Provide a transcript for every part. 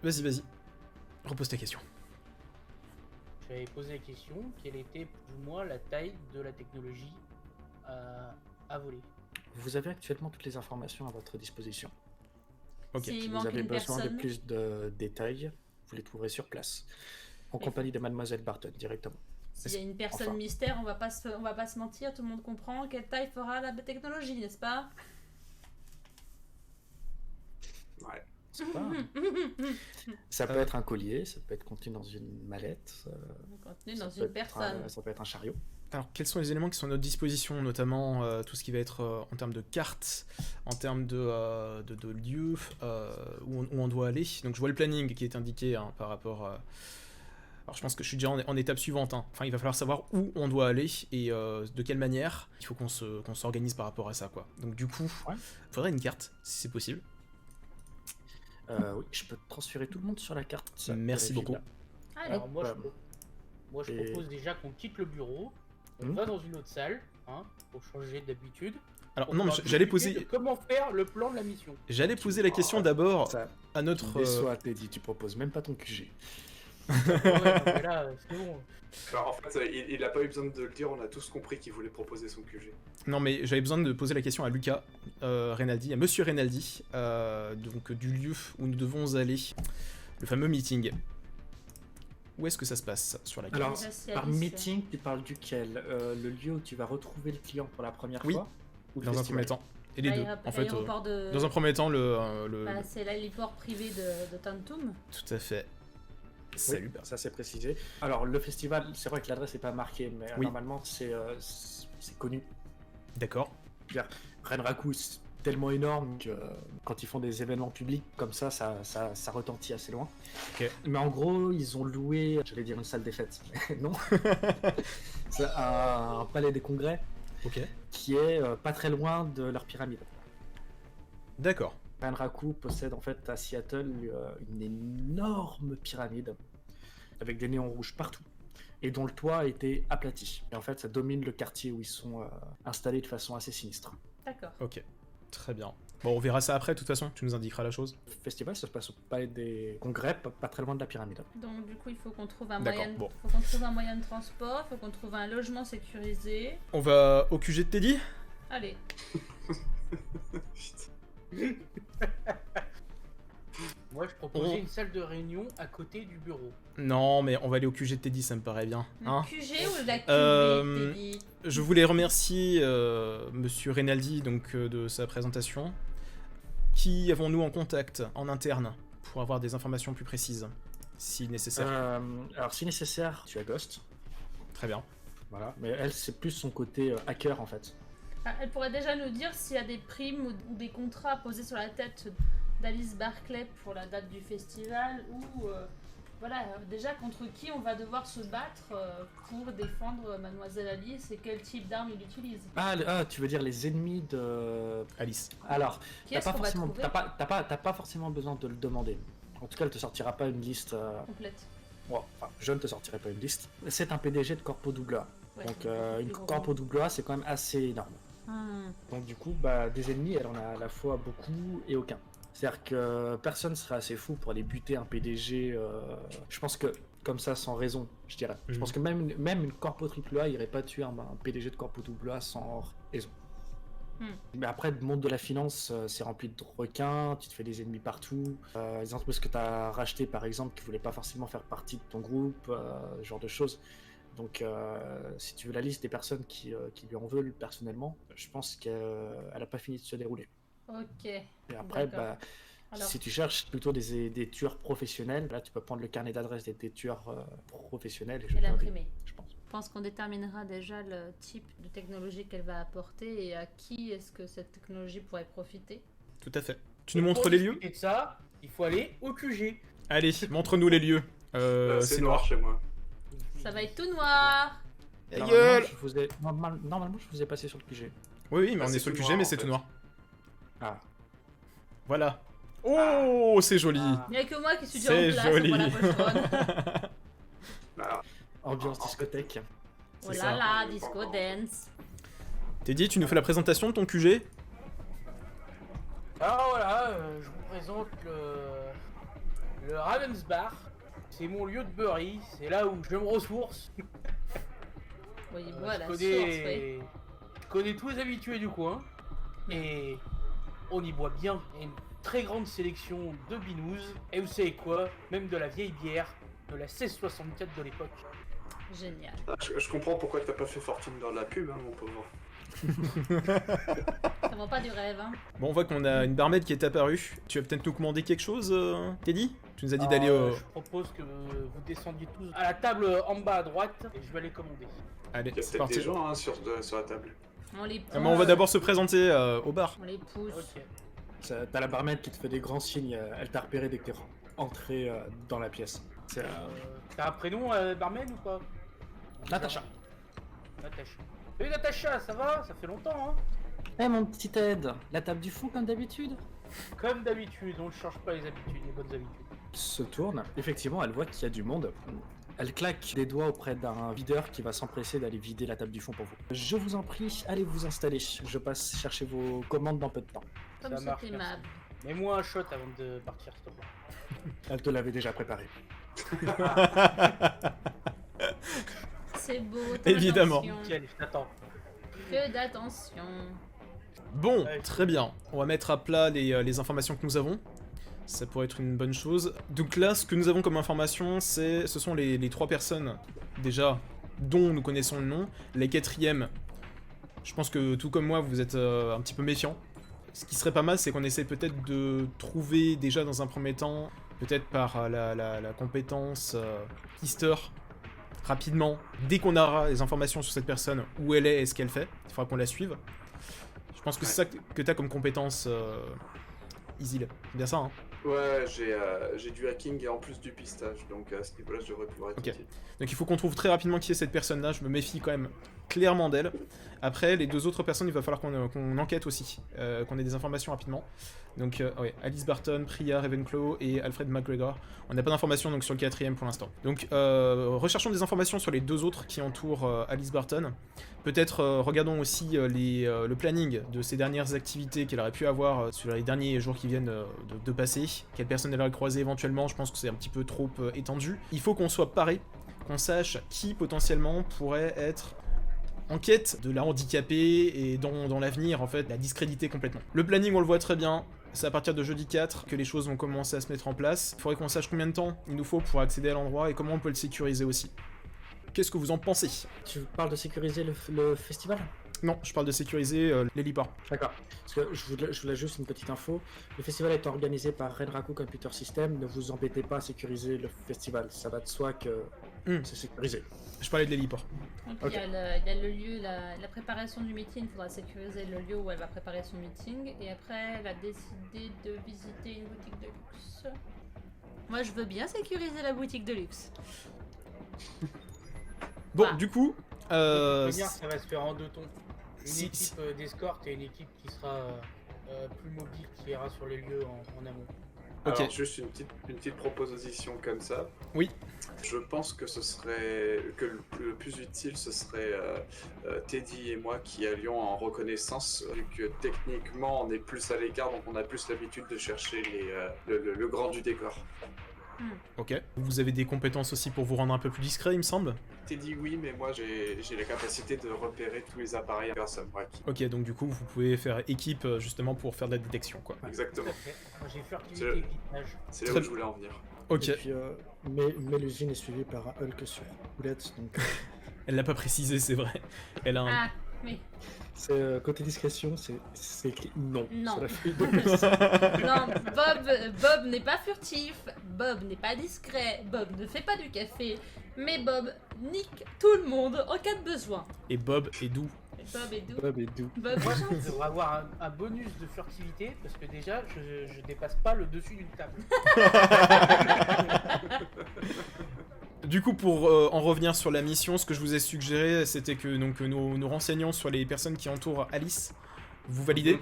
Vas-y. Repose ta question. J'avais posé la question, quelle était plus ou moins la taille de la technologie à voler? Vous avez actuellement toutes les informations à votre disposition. Ok. Si S'il vous manque avez une besoin de personne. plus de détails, vous les trouverez sur place, en Et compagnie de Mademoiselle Barton directement. S'il y a une personne Enfin. mystère, on va pas se mentir, tout le monde comprend quelle taille fera la technologie, n'est-ce pas? Ouais. C'est pas... Ça peut être un collier, ça peut être contenu dans une mallette, Contenu ça dans peut une être personne. ça peut être un chariot. Alors, quels sont les éléments qui sont à notre disposition, notamment tout ce qui va être en termes de cartes, en termes de lieux où on doit aller. Donc, je vois le planning qui est indiqué par rapport. Alors, je pense que je suis déjà en étape suivante. Enfin, il va falloir savoir où on doit aller et de quelle manière. Il faut qu'on s'organise par rapport à ça, quoi. Donc, du coup, il faudrait une carte, si c'est possible. Oui, je peux transférer tout le monde sur la carte. Merci beaucoup. Allez. Alors moi, je Et- propose déjà qu'on quitte le bureau, on va dans une autre salle, pour changer d'habitude. Alors, On non, mais pourra j'allais discuter poser. de comment faire le plan de la mission. J'allais poser la question d'abord Ça à notre. déçoit, Teddy, tu proposes même pas ton QG. Ouais, non, mais là, c'est bon. Alors, en fait, il a pas eu besoin de le dire, on a tous compris qu'il voulait proposer son QG. Non, mais j'avais besoin de poser la question à Lucas Rinaldi, à Monsieur Rinaldi, donc du lieu où nous devons aller, le fameux meeting. Où est-ce que ça se passe sur la carte? Alors, Déjà, si par Alice- meeting, tu parles duquel? Le lieu où tu vas retrouver le client pour la première Oui, fois ou le dans un festival? premier temps. Et les deux, en fait. L'aéroport de... Dans un premier temps, Bah, c'est l'héliport privé de Tantum. Tout à fait. Oui, Salut. ça c'est précisé. Alors, le festival, c'est vrai que l'adresse n'est pas marquée, mais Oui. normalement, c'est connu. D'accord. Renraku, c'est tellement énorme que quand ils font des événements publics comme ça retentit assez loin. Ok. Mais en gros, ils ont loué, j'allais dire une salle des fêtes, mais non. C'est un palais des congrès Ok. qui est pas très loin de leur pyramide. D'accord. Renraku possède en fait à Seattle une énorme pyramide avec des néons rouges partout et dont le toit a été aplati. Et en fait, ça domine le quartier où ils sont installés de façon assez sinistre. D'accord. Ok. Très bien. Bon, on verra ça après, de toute façon, tu nous indiqueras la chose. Le festival, ça se passe au palais des congrès, pas très loin de la pyramide. Donc du coup, il faut qu'on trouve un D'accord, moyen. bon. Faut qu'on trouve un moyen de transport. Faut qu'on trouve un logement sécurisé. On va au QG de Teddy? Allez. Moi, je proposais une salle de réunion à côté du bureau. Non, mais on va aller au QG de Teddy, ça me paraît bien. Le Hein, QG ou la QV, Teddy? je voulais remercier Monsieur Rinaldi donc, de sa présentation. Qui avons-nous en contact en interne pour avoir des informations plus précises, si nécessaire? Alors, si nécessaire, tu as Ghost. Très bien. Voilà. Mais elle, c'est plus son côté hacker en fait. Ah, elle pourrait déjà nous dire s'il y a des primes ou des contrats posés sur la tête d'Alice Barclay pour la date du festival ou voilà, déjà contre qui on va devoir se battre pour défendre Mademoiselle Alice et quel type d'arme il utilise. Tu veux dire les ennemis de Alice. Alors, Qui est-ce qu'on va trouver t'as pas forcément besoin de le demander. En tout cas, elle te sortira pas une liste. Complète. Enfin, je ne te sortirai pas une liste. C'est un PDG de Corpo AA. Ouais, Donc, c'est beaucoup une plus gros. Corpo AA, c'est quand même assez énorme. Donc, du coup, des ennemis, elle en a à la fois beaucoup et aucun. C'est-à-dire que personne serait assez fou pour aller buter un PDG. Je pense que, comme ça, sans raison, je dirais. Je pense que même une Corpo AAA irait pas tuer un PDG de Corpo AA sans raison. Mais après, le monde de la finance, c'est rempli de requins, tu te fais des ennemis partout. Les entreprises que tu as rachetées, par exemple, qui voulaient pas forcément faire partie de ton groupe, ce genre de choses. Donc, si tu veux la liste des personnes qui lui en veulent personnellement, je pense qu'elle n'a pas fini de se dérouler. Ok. Et après, D'accord. Alors- si tu cherches plutôt des tueurs professionnels, là, tu peux prendre le carnet d'adresses des tueurs professionnels Et te l'imprimer. je pense. Je pense qu'on déterminera déjà le type de technologie qu'elle va apporter et à qui est-ce que cette technologie pourrait profiter. Tout à fait. Tu nous montres les lieux? Et de ça, il faut aller au QG. Allez, montre-nous les lieux. C'est noir. chez moi. Ça va être tout noir. Ta Normalement, gueule! Normalement, je vous ai passé sur le QG. Oui, mais Bah, on est c'est sur le tout QG, noir, mais en c'est fait. tout noir. Ah. Voilà. Oh, c'est joli. Il n'y a que moi qui suis déjà C'est en place joli. pour la pochonne. Alors, Ambiance discothèque. Oh C'est là ça. là, disco dance. Teddy, tu nous fais la présentation de ton QG? Alors voilà, je vous présente Le Ravensbar, c'est mon lieu de bury, c'est là où je me ressource. Oui, voilà, je source, oui. connais tous les habitués du coin et on y boit bien. Il y a une très grande sélection de binous et vous savez quoi, même de la vieille bière de la 1664 de l'époque. Génial. Ah, je comprends pourquoi t'as pas fait fortune dans la pub, hein, mon pauvre. Ça vend pas du rêve, hein. Bon, on voit qu'on a une barmaid qui est apparue. Tu vas peut-être nous commander quelque chose, Teddy? Tu nous as dit d'aller au... Je propose que vous descendiez tous à la table en bas à droite et je vais aller commander. Allez, Il y a c'est peut-être des parti. gens hein, sur la table. On les pousse. Ah, mais on va d'abord se présenter au bar. On les pousse. Ok. T'as la barmaid qui te fait des grands signes, elle t'a repéré dès que t'es entré dans la pièce. C'est T'as un prénom, barman ou pas? Natacha. Natacha. Salut Natacha, ça va? Ça fait longtemps, hein? Eh mon petit Ted, la table du fond comme d'habitude. Comme d'habitude, on ne change pas les habitudes, les bonnes habitudes. Se tourne, effectivement elle voit qu'il y a du monde. Elle claque des doigts auprès d'un videur qui va s'empresser d'aller vider la table du fond pour vous. Je vous en prie, allez vous installer. Je passe chercher vos commandes dans peu de temps. Comme Ça marche, c'est merci. aimable. Mets-moi un shot avant de partir, s'il te plaît. Elle te l'avait déjà préparé. C'est beau, ton Évidemment. attention. Nickel, je t'attends. Que d'attention. Bon, Ouais. très bien. On va mettre à plat les informations que nous avons. Ça pourrait être une bonne chose. Donc là, ce que nous avons comme information, ce sont les 3 personnes, déjà, dont nous connaissons le nom. Les 4e, je pense que tout comme moi, vous êtes un petit peu méfiants. Ce qui serait pas mal, c'est qu'on essaie peut-être de trouver déjà dans un premier temps, peut-être par la compétence Kister, rapidement, dès qu'on aura les informations sur cette personne, où elle est et ce qu'elle fait, il faudra qu'on la suive. Je pense que c'est ça que t'as comme compétence, Isil. C'est bien ça, hein? Ouais, j'ai du hacking et en plus du pistage, donc à ce niveau-là, je devrais pouvoir être Ok. utile. Donc il faut qu'on trouve très rapidement qui est cette personne-là, je me méfie quand même clairement d'elle. Après, les 2 autres personnes, il va falloir qu'on enquête aussi, qu'on ait des informations rapidement. Donc, ouais, Alice Barton, Priya Ravenclaw et Alfred McGregor. On n'a pas d'informations donc sur le 4e pour l'instant. Donc, recherchons des informations sur les 2 autres qui entourent Alice Barton. Peut-être regardons aussi le planning de ses dernières activités qu'elle aurait pu avoir sur les derniers jours qui viennent de passer. Quelle personne elle aurait croisé éventuellement, je pense que c'est un petit peu trop étendu. Il faut qu'on soit paré, qu'on sache qui potentiellement pourrait être en quête de la handicaper et dans l'avenir en fait la discréditer complètement. Le planning on le voit très bien, c'est à partir de jeudi 4 que les choses vont commencer à se mettre en place. Il faudrait qu'on sache combien de temps il nous faut pour accéder à l'endroit et comment on peut le sécuriser aussi. Qu'est-ce que vous en pensez? Tu parles de sécuriser le festival? Non, je parle de sécuriser l'héliport. D'accord. Parce que je voulais juste une petite info. Le festival est organisé par Renraku Computer System. Ne vous embêtez pas à sécuriser le festival. Ça va de soi que c'est sécurisé. Je parlais de l'héliport. Donc Ok. il y a le lieu, la préparation du meeting, il faudra sécuriser le lieu où elle va préparer son meeting. Et après, elle a décidé de visiter une boutique de luxe. Moi, je veux bien sécuriser la boutique de luxe. Bon, Ah. du coup... De toute manière, ça va se faire en 2 tons. Une si- équipe d'escorte et une équipe qui sera plus mobile, qui ira sur les lieux en amont. Ok. Alors, juste une petite proposition comme ça. Oui. Je pense que le plus utile, ce serait Teddy et moi qui allions en reconnaissance, vu que techniquement, on est plus à l'écart, donc on a plus l'habitude de chercher le grand du décor. Ok. Vous avez des compétences aussi pour vous rendre un peu plus discret, il me semble. Teddy, oui, mais moi, j'ai la capacité de repérer tous les appareils à personne. Ouais. Ok, donc du coup, vous pouvez faire équipe justement pour faire de la détection, quoi. Exactement. Moi, j'ai furtivité C'est le- et guidage. C'est là Très où je voulais en venir. Ok, Et puis, Mélusine est suivie par un Hulk sur roulette. Donc, elle l'a pas précisé, c'est vrai. Elle a un... Ah, oui. c'est côté discrétion, c'est écrit non. Non. sur la feuille de- Non, Bob n'est pas furtif, Bob n'est pas discret, Bob ne fait pas du café, mais Bob nique tout le monde en cas de besoin. Et Bob est doux. Et Bob est doux. Bob est doux. Bob Moi, est je gentil. devrais avoir un bonus de furtivité parce que déjà, je dépasse pas le dessus d'une table. Du coup, pour en revenir sur la mission, ce que je vous ai suggéré, c'était que donc, nous nous renseignions sur les personnes qui entourent Alice. Vous validez?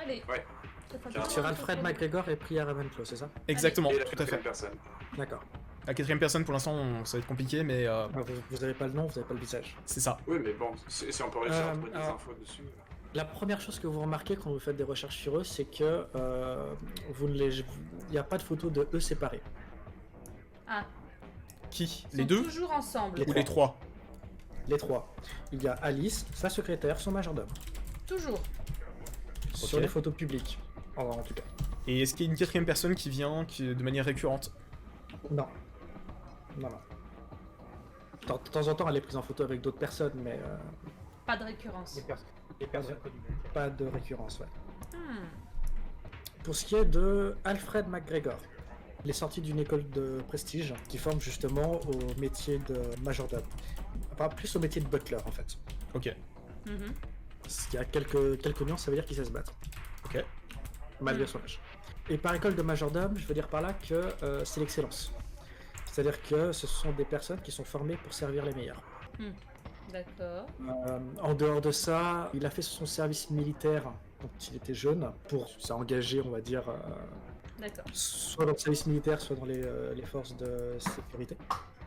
Allez. Ouais. Ça fera Car bien Sur un Alfred peu. McGregor et Priya Ravenclaw, c'est ça? Exactement, Et la tout à fait. 4e personne. D'accord. La 4e personne, pour l'instant, ça va être compliqué, mais Vous avez pas le nom, vous avez pas le visage. c'est ça. Oui, mais bon, si on peut réussir à trouver des alors- infos dessus. La première chose que vous remarquez quand vous faites des recherches sur eux, c'est que il n'y a pas de photo de eux séparés. Ah, Qui? ils Les sont deux toujours ensemble. ou les trois? Les trois. Il y a Alice, sa secrétaire, son majordome. Toujours. Sur Ok. les photos publiques, en tout cas. Et est-ce qu'il y a une quatrième personne qui vient de manière récurrente? Non. Non. De temps en temps, elle est prise en photo avec d'autres personnes, mais Pas de récurrence. Les personnes connues. pas de récurrence, ouais. Hmm. Pour ce qui est de Alfred McGregor, il est sorti d'une école de prestige qui forme justement au métier de majordome. Enfin, plus au métier de butler, en fait. Ok. Mhm. S'il y a quelques nuances, ça veut dire qu'il sait se battre. Ok. Malgré son âge. Et par école de majordome, je veux dire par là que c'est l'excellence. C'est-à-dire que ce sont des personnes qui sont formées pour servir les meilleurs. D'accord. En dehors de ça, il a fait son service militaire quand il était jeune pour s'engager, on va dire, D'accord. soit dans le service militaire, soit dans les forces de sécurité.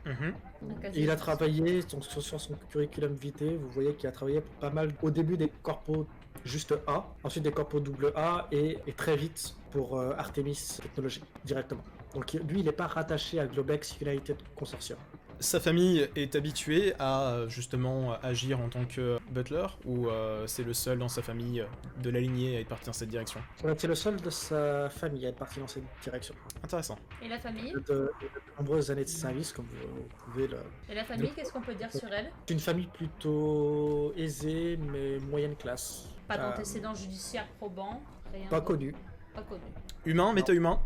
Mhm. Donc, Et il a travaillé donc, sur son curriculum vitae, vous voyez qu'il a travaillé pour pas mal, au début des corpos juste A, ensuite des corpos double A et très vite pour Artemis Technologies directement. Donc lui, il n'est pas rattaché à Globex United Consortium. Sa famille est habituée à justement agir en tant que butler ou c'est le seul dans sa famille de la lignée à être parti dans cette direction? C'est le seul de sa famille à être parti dans cette direction. Intéressant. Et la famille De nombreuses années de service, comme vous pouvez le... Et la famille, qu'est-ce qu'on peut dire sur elle? C'est une famille plutôt aisée, mais moyenne classe. Pas d'antécédents judiciaires probants, rien. Pas connu. Pas connu. Humain, méta-humain?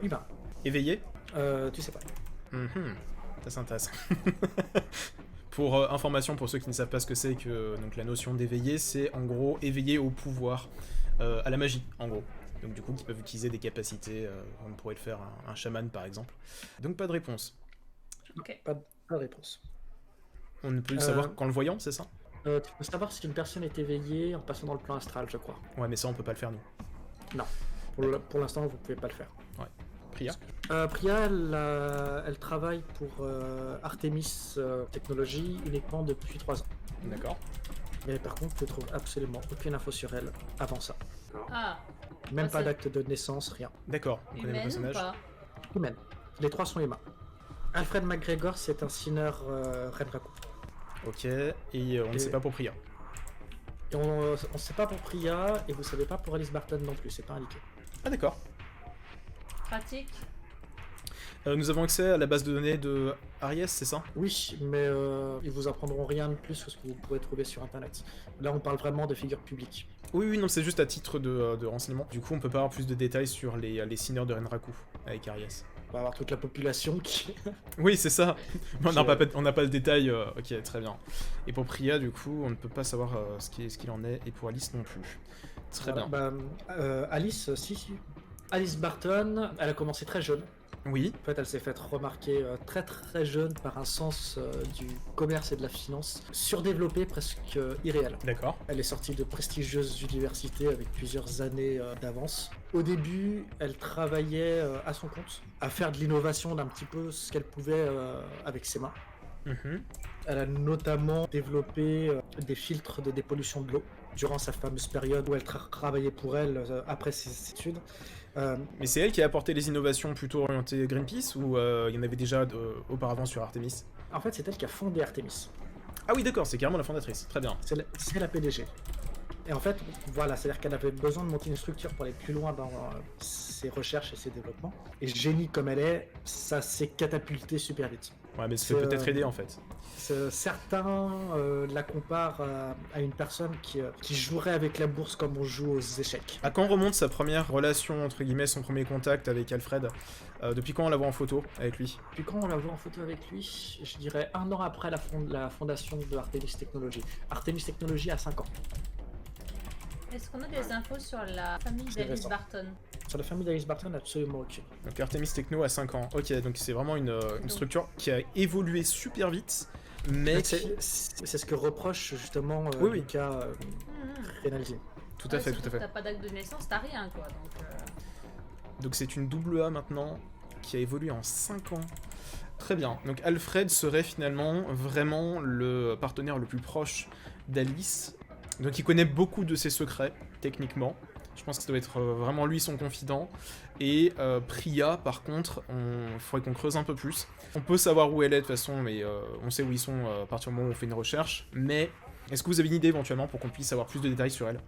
Humain. Éveillé? Tu sais pas. Mhm. Ça c'est intéressant. Pour information, pour ceux qui ne savent pas ce que c'est, que donc la notion d'éveillé, c'est en gros éveillé au pouvoir, à la magie, en gros. Donc du coup, qui peuvent utiliser des capacités, on pourrait le faire un chaman par exemple. Donc pas de réponse. Ok. Pas de réponse. On ne peut le savoir qu'en le voyant, c'est ça? Tu peux savoir si une personne est éveillée en passant dans le plan astral, je crois. Ouais, mais ça on peut pas le faire nous. Non. Pour l'instant, vous pouvez pas le faire. Priya? Priya, elle travaille pour Artemis Technologies uniquement depuis 3 ans. D'accord. Mais par contre, tu ne trouves absolument aucune info sur elle avant ça. Ah, Même Ah, pas c'est- d'acte de naissance, rien. D'accord, on connaît le humaine ou personnage. pas? Humaine. Les trois sont humains. Alfred McGregor, c'est un sineur Renraku. Ok, et on ne Et- sait pas pour Priya. Et on ne sait pas pour Priya, et vous savez pas pour Alice Barton non plus, c'est pas indiqué. Ah d'accord. Pratique. Nous avons accès à la base de données de Aries, c'est ça? Oui, mais ils vous apprendront rien de plus que ce que vous pourrez trouver sur internet. Là, on parle vraiment de figures publiques. Oui, non, c'est juste à titre de renseignement. Du coup, on peut pas avoir plus de détails sur les signeurs de Renraku avec Aries. On va avoir toute la population qui. Oui, c'est ça. Mais on n'a Qui, pas, on n'a pas le détail. Ok, très bien. Et pour Priya, du coup, on ne peut pas savoir ce qu'il en est. Et pour Alice non plus. Très bien. Bah, Alice, si. Alice Barton, elle a commencé très jeune. Oui, En fait, elle s'est faite remarquer très très jeune par un sens du commerce et de la finance surdéveloppé, presque irréel. d'accord. Elle est sortie de prestigieuses universités avec plusieurs années d'avance. Au début, elle travaillait à son compte, à faire de l'innovation d'un petit peu ce qu'elle pouvait avec ses mains. Mhm. Elle a notamment développé des filtres de dépollution de l'eau durant sa fameuse période où elle travaillait pour elle après ses études. Mais c'est elle qui a apporté les innovations plutôt orientées Greenpeace ou il y en avait déjà auparavant sur Artemis? En fait, c'est elle qui a fondé Artemis. Ah oui, d'accord, c'est carrément la fondatrice. Très bien. C'est la PDG. Et en fait, voilà, c'est-à-dire qu'elle avait besoin de monter une structure pour aller plus loin dans ses recherches et ses développements. Et génie comme elle est, ça s'est catapulté super vite. Ouais, mais ça fait peut-être aider en fait. Certains la comparent à une personne qui jouerait avec la bourse comme on joue aux échecs. À quand remonte sa première relation, entre guillemets, son premier contact avec Alfred? Depuis quand on la voit en photo avec lui? Puis quand on la voit en photo avec lui, je dirais 1 an après la fondation de Artemis Technologies. Artemis Technologies a 5 ans. Est-ce qu'on a des infos sur la famille C'est d'Alice récent. Barton? Sur la famille d'Alice Barton, absolument aucune. Donc Artemis Techno à 5 ans. Ok, donc c'est vraiment une structure qui a évolué super vite, mais qui... C'est ce que reproche justement Oui, oui. Lucas Renaldi. Tout à fait, tout à fait. T'as pas d'acte de naissance, t'as rien quoi. Donc, Donc c'est une double A maintenant, qui a évolué en 5 ans. Très bien. Donc Alfred serait finalement vraiment le partenaire le plus proche d'Alice. Donc il connaît beaucoup de ses secrets, techniquement. Je pense que ça doit être vraiment lui son confident. Et Priya, par contre, il faudrait qu'on creuse un peu plus. On peut savoir où elle est de toute façon, mais on sait où ils sont à partir du moment où on fait une recherche. Mais est-ce que vous avez une idée éventuellement pour qu'on puisse avoir plus de détails sur elle?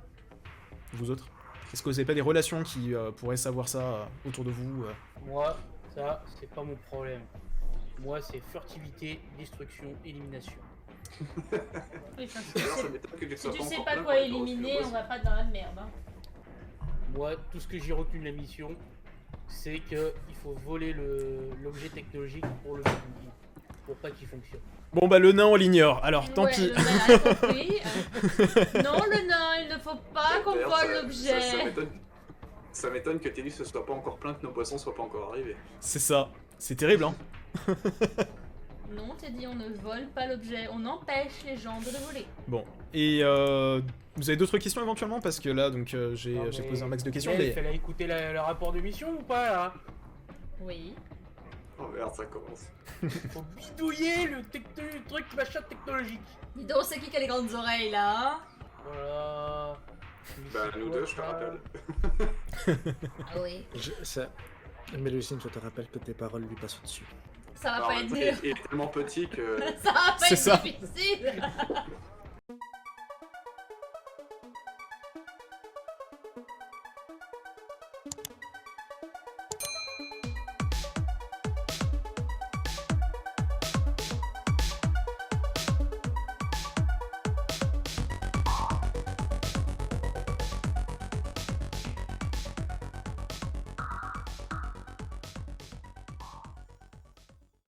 Vous autres? Est-ce que vous n'avez pas des relations qui pourraient savoir ça autour de vous Moi, ça, c'est pas mon problème. Moi, c'est furtivité, destruction, élimination. Oui, enfin, D'ailleurs, ça m'étonne que tu si sois tu pas sais encore pas plein quoi pour les grosses éliminer, bosses. on va pas être dans la merde. Hein. Moi, tout ce que j'ai retenu de la mission, c'est que il faut voler l'objet technologique pour pour pas qu'il fonctionne. Bon bah le nain on l'ignore, alors tant Ouais, pis. le nain a compris. Non, le nain, il ne faut pas qu'on D'ailleurs, vole ça l'objet. Ça m'étonne que Teddy se soit pas encore plaint que nos boissons soient pas encore arrivées. C'est ça, c'est terrible hein. Non, t'es dit, on ne vole pas l'objet, on empêche les gens de le voler. Bon, et vous avez d'autres questions éventuellement? Parce que là donc j'ai Non, j'ai mais- posé un max de questions, Il mais... fallait écouter le rapport de mission ou pas là? Oui. Oh merde, ça commence. Faut bidouiller le truc machin technologique. Dis donc, c'est qui a les grandes oreilles là hein? Voilà. Bah, C'est nous quoi, deux, je te ça? rappelle. Ah oui. Mélusine, je te rappelle que tes paroles lui passent au-dessus. Ça va Alors, pas en être même temps, dur. il est tellement petit que. Ça va pas C'est être ça. difficile.